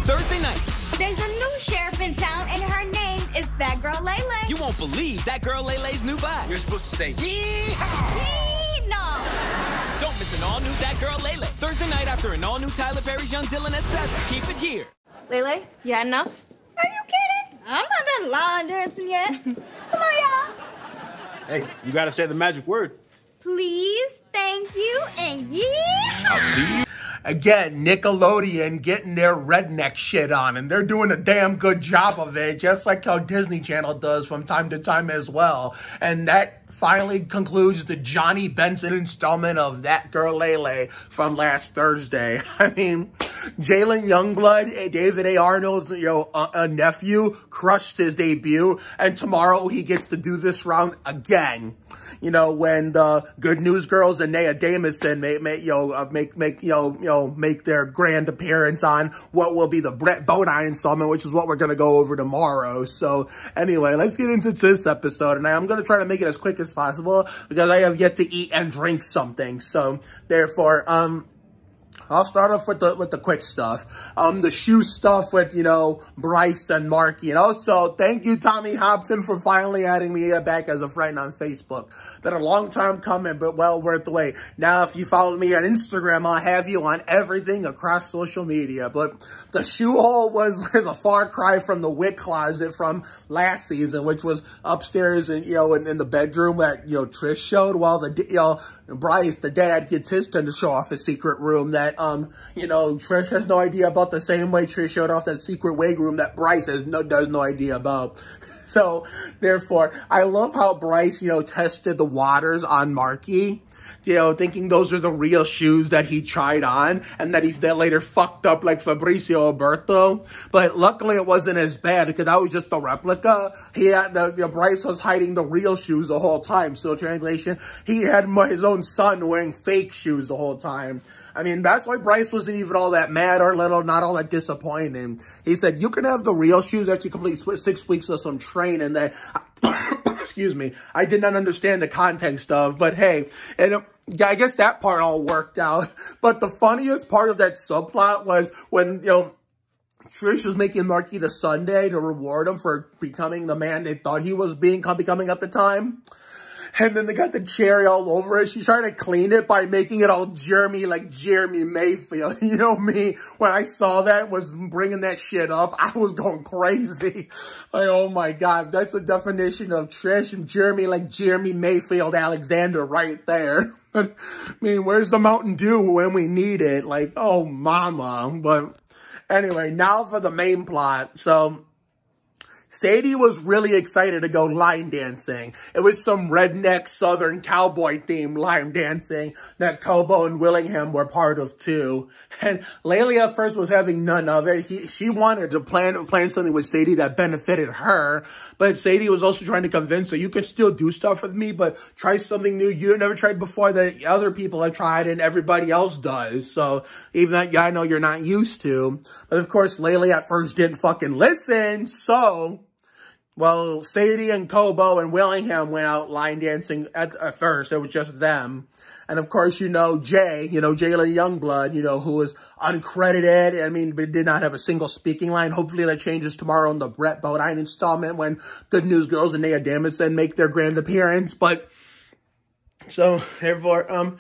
Thursday night. There's a new sheriff in town, and her name is Bad Girl Lele. You won't believe that girl Lele's new vibe. You're supposed to say, yeehaw! No. Don't miss an all-new That Girl Lele. Thursday night after an all-new Tyler Perry's Young Dylan at 7. Keep it here. Lele, you had enough? Are you kidding? I'm not done line dancing yet. Come on, y'all. Hey, you gotta say the magic word. Please, thank you, and yeehaw! I'll see you. Again, Nickelodeon getting their redneck shit on, and they're doing a damn good job of it, just like how Disney Channel does from time to time as well. And that finally concludes the Johnny Benson installment of That Girl Lele from last Thursday. I mean, Jalen Youngblood, David A. Arnold's nephew, crushed his debut, and tomorrow he gets to do this round again. You know, when the Good News Girls and Naya Damison make their grand appearance on what will be the Brett Bodine installment, which is what we're gonna go over tomorrow. So anyway, let's get into this episode, and I'm gonna try to make it as quick as possible because I have yet to eat and drink something. So therefore, I'll start off with the quick stuff. The shoe stuff with, Bryce and Marky. And also, thank you, Tommy Hobson, for finally adding me back as a friend on Facebook. Been a long time coming, but well worth the wait. Now, if you follow me on Instagram, I'll have you on everything across social media. But the shoe hole was a far cry from the wit closet from last season, which was upstairs and, in the bedroom that, Trish showed, while Bryce, the dad, gets his turn to show off his secret room that, Trish has no idea about, the same way Trish showed off that secret wig room that Bryce does no idea about. So, therefore, I love how Bryce, tested the waters on Marky, thinking those are the real shoes that he tried on, and that he later fucked up like Fabrizio Alberto. But luckily it wasn't as bad, because that was just the replica. He had Bryce was hiding the real shoes the whole time. So translation, he had his own son wearing fake shoes the whole time. I mean, that's why Bryce wasn't even all that mad or not all that disappointed. He said, you can have the real shoes after you complete 6 weeks of some training that, excuse me, I did not understand the context of. But hey, and I guess that part all worked out. But the funniest part of that subplot was when, Trish was making Marky the sundae to reward him for becoming the man they thought he was becoming at the time. And then they got the cherry all over it. She's trying to clean it by making it all germy, like Jeremy Mayfield. You know me, when I saw that and was bringing that shit up, I was going crazy. Like, oh my God, that's the definition of Trish and Jeremy, like Jeremy Mayfield Alexander right there. I mean, where's the Mountain Dew when we need it? Like, oh mama. But anyway, now for the main plot. So Sadie was really excited to go line dancing. It was some redneck southern cowboy themed line dancing that Cobo and Willingham were part of too. And Laylee at first was having none of it. She wanted to plan something with Sadie that benefited her. But Sadie was also trying to convince her, you can still do stuff with me, but try something new you never tried before that other people have tried and everybody else does. So even that, I know you're not used to. But of course, Laylee at first didn't fucking listen. So, well, Sadie and Cobo and Willingham went out line dancing at first. It was just them. And of course, Jay, Jalen Youngblood, who was uncredited. I mean, but did not have a single speaking line. Hopefully that changes tomorrow in the Brett Bodine installment when Good News Girls and Naya Damison make their grand appearance. But, so, therefore,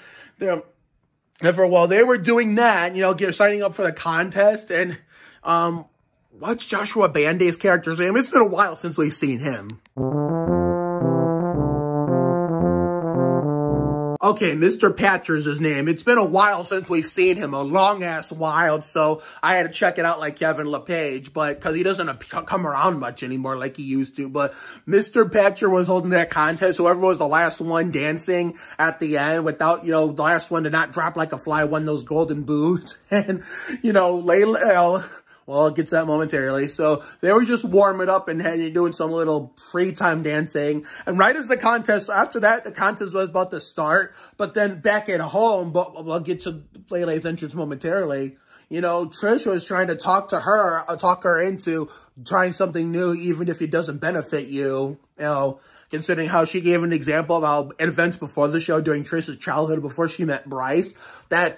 while they were doing that, signing up for the contest, and, what's Joshua Banday's character's name? It's been a while since we've seen him. Okay, Mr. Patcher's his name. It's been a while since we've seen him, a long-ass while, so I had to check it out like Kevin LePage, but because he doesn't come around much anymore like he used to. But Mr. Patcher was holding that contest. Whoever was the last one dancing at the end without, the last one to not drop like a fly won those golden boots. And, Layla, well, it gets that momentarily. So they were just warming up and doing some little free time dancing. And right as after that, the contest was about to start. But then back at home, but we'll get to Layla's entrance momentarily. Trish was trying to talk her into trying something new, even if it doesn't benefit you. Considering how she gave an example of how events before the show during Trish's childhood before she met Bryce, that,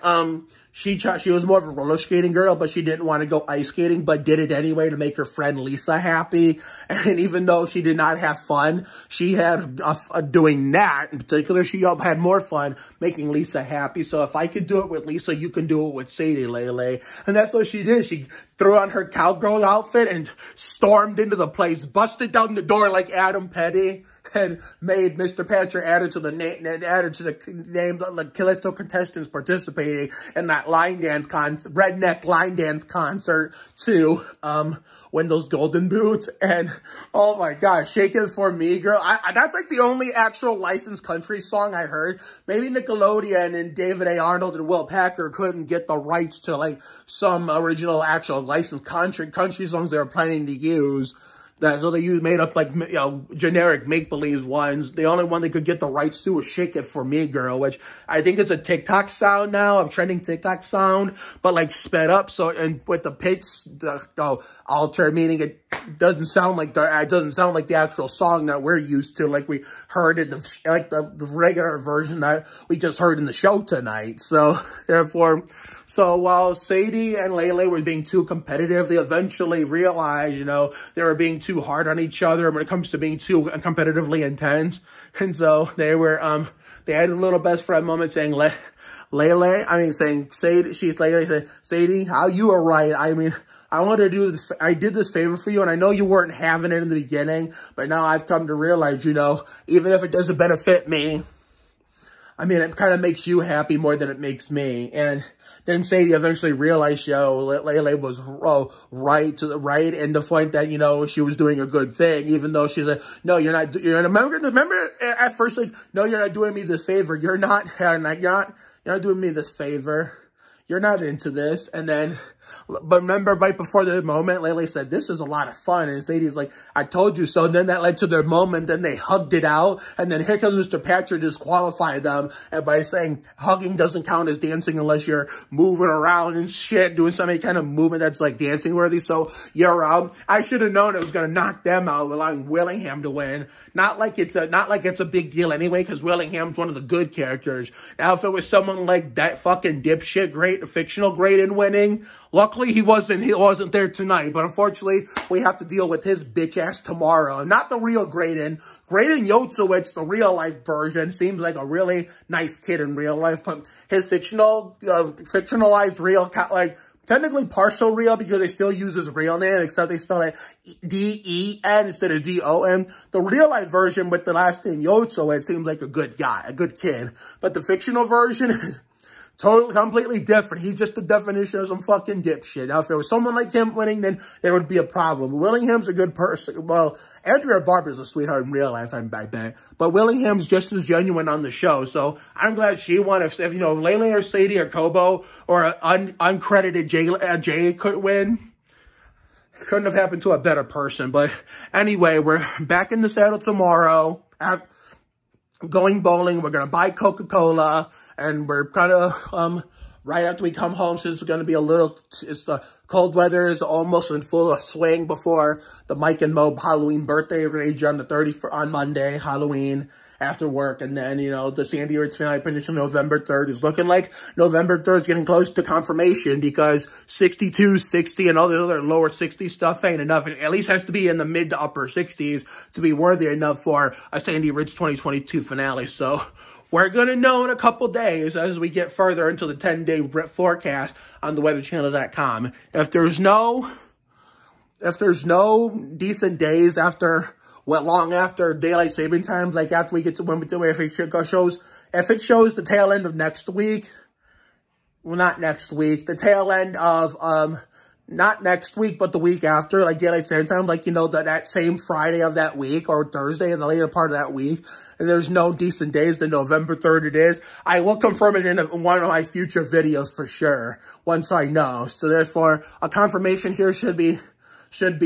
she was more of a roller skating girl, but she didn't want to go ice skating, but did it anyway to make her friend Lisa happy. And even though she did not have fun, she had doing that in particular, she had more fun making Lisa happy. So if I could do it with Lisa, you can do it with Sadie, Lele. And that's what she did. She threw on her cowgirl outfit and stormed into the place, busted down the door like Adam Petty, and made Mr. Patcher added to the name, like list of contestants participating in that redneck line dance concert to win those golden boots. And oh my gosh, Shake It For Me, girl. That's like the only actual licensed country song I heard. Maybe Nickelodeon and David A. Arnold and Will Packer couldn't get the rights to like some original actual licensed country songs they were planning to use. So they made up like, generic make-believe ones. The only one they could get the rights to was Shake It For Me, girl, which I think is a TikTok sound now, a trending TikTok sound, but like sped up. So, and with the pitch, altered, meaning it doesn't sound like the actual song that we're used to, like we heard in the regular version that we just heard in the show tonight. So therefore, while Sadie and Lele were being too competitive, they eventually realized, they were being too hard on each other when it comes to being too competitively intense. And so they were, they had a little best friend moment saying, Sadie, how you were right. I mean, I wanted to do this, I did this favor for you, and I know you weren't having it in the beginning, but now I've come to realize, even if it doesn't benefit me, I mean, it kind of makes you happy more than it makes me. And then Sadie eventually realized, Lele was right in the point that, she was doing a good thing, even though she's like, no, remember at first, like, no, you're not doing me this favor. You're not doing me this favor. You're not into this. And then, but remember right before the moment, Lele said, this is a lot of fun. And Sadie's like, I told you so. And then that led to their moment. Then they hugged it out. And then here comes Mr. Patcher disqualify them. And by saying hugging doesn't count as dancing unless you're moving around and shit, doing some kind of movement that's like dancing worthy. So you're out. I should have known it was going to knock them out, allowing Willingham to win. Not like it's a big deal anyway, because Willingham's one of the good characters. Now, if it was someone like that fucking dipshit fictional great in winning, luckily he wasn't there tonight. But unfortunately, we have to deal with his bitch ass tomorrow. Not the real Graydon. Graydon Yotzowitz, the real life version, seems like a really nice kid in real life. But his fictionalized real, technically partial real, because they still use his real name, except they spell it D-E-N instead of D-O-N. The real life version with the last name Yotzowitz seems like a good guy, a good kid. But the fictional version is totally, completely different. He's just the definition of some fucking dipshit. Now, if there was someone like him winning, then there would be a problem. Willingham's a good person. Well, Andrea Barber's a sweetheart in real life, I bet. But Willingham's just as genuine on the show. So I'm glad she won. If Lele or Sadie or Kobo or uncredited Jay could win, couldn't have happened to a better person. But anyway, we're back in the saddle tomorrow. Going bowling. We're going to buy Coca-Cola. And we're kind of, right after we come home, since it's going to be the cold weather is almost in full swing before the Mike and Mo Halloween birthday rage on on Monday, Halloween, after work. And then, the Sandy Ridge finale prediction November 3rd is looking like November 3rd is getting close to confirmation, because 62, 60, and all the other lower 60 stuff ain't enough. It at least has to be in the mid to upper 60s to be worthy enough for a Sandy Ridge 2022 finale. So we're going to know in a couple days as we get further into the 10-day forecast on theweatherchannel.com. If there's no decent days long after daylight saving time, like after we get to if it shows the tail end of next week, well, not next week, the tail end of, not next week, but the week after, like daylight saving time, like, that same Friday of that week or Thursday in the later part of that week, and there's no decent days, then November 3rd it is. I will confirm it in one of my future videos for sure, once I know. So therefore, a confirmation here should be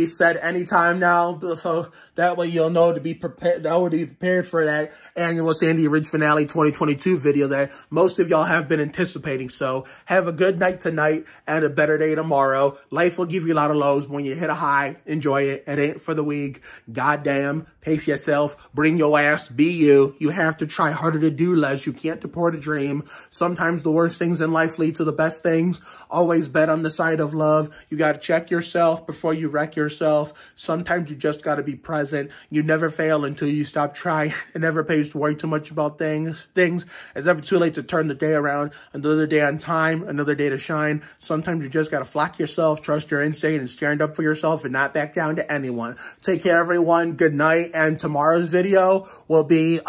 set anytime now, so that way you'll know to be prepared, prepared for that annual Sandy Ridge finale 2022 video that most of y'all have been anticipating. So have a good night tonight and a better day tomorrow. Life will give you a lot of lows. When you hit a high, enjoy it. It ain't for the weak. Goddamn. pace yourself, bring your ass, be you. You have to try harder to do less. You can't deport a dream. Sometimes the worst things in life lead to the best things. Always bet on the side of love. You got to check yourself before you wreck yourself. Sometimes you just got to be present. You never fail until you stop trying. It never pays to worry too much about things. It's never too late to turn the day around. Another day on time, another day to shine. Sometimes you just got to flock yourself, trust your instinct, and stand up for yourself and not back down to anyone. Take care, everyone. Good night. And tomorrow's video will be,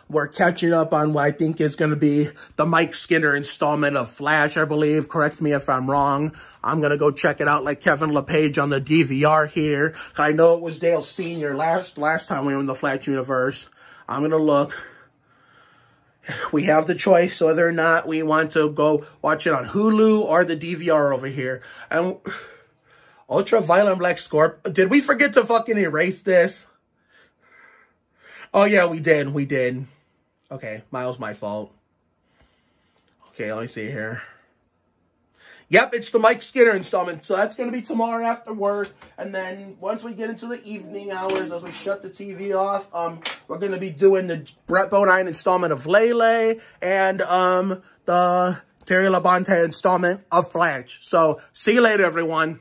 we're catching up on what I think is going to be the Mike Skinner installment of Flash, I believe. Correct me if I'm wrong. I'm going to go check it out like Kevin LePage on the DVR here. I know it was Dale Sr. last time we were in the Flash universe. I'm going to look. We have the choice whether or not we want to go watch it on Hulu or the DVR over here. And Ultraviolet Black Scorp. Did we forget to fucking erase this? Oh, yeah, we did. Okay, Miles, my fault. Okay, let me see here. Yep, it's the Mike Skinner installment. So that's going to be tomorrow after work. And then once we get into the evening hours, as we shut the TV off, we're going to be doing the Brett Bodine installment of Lele and the Terry Labonte installment of Flash. So see you later, everyone.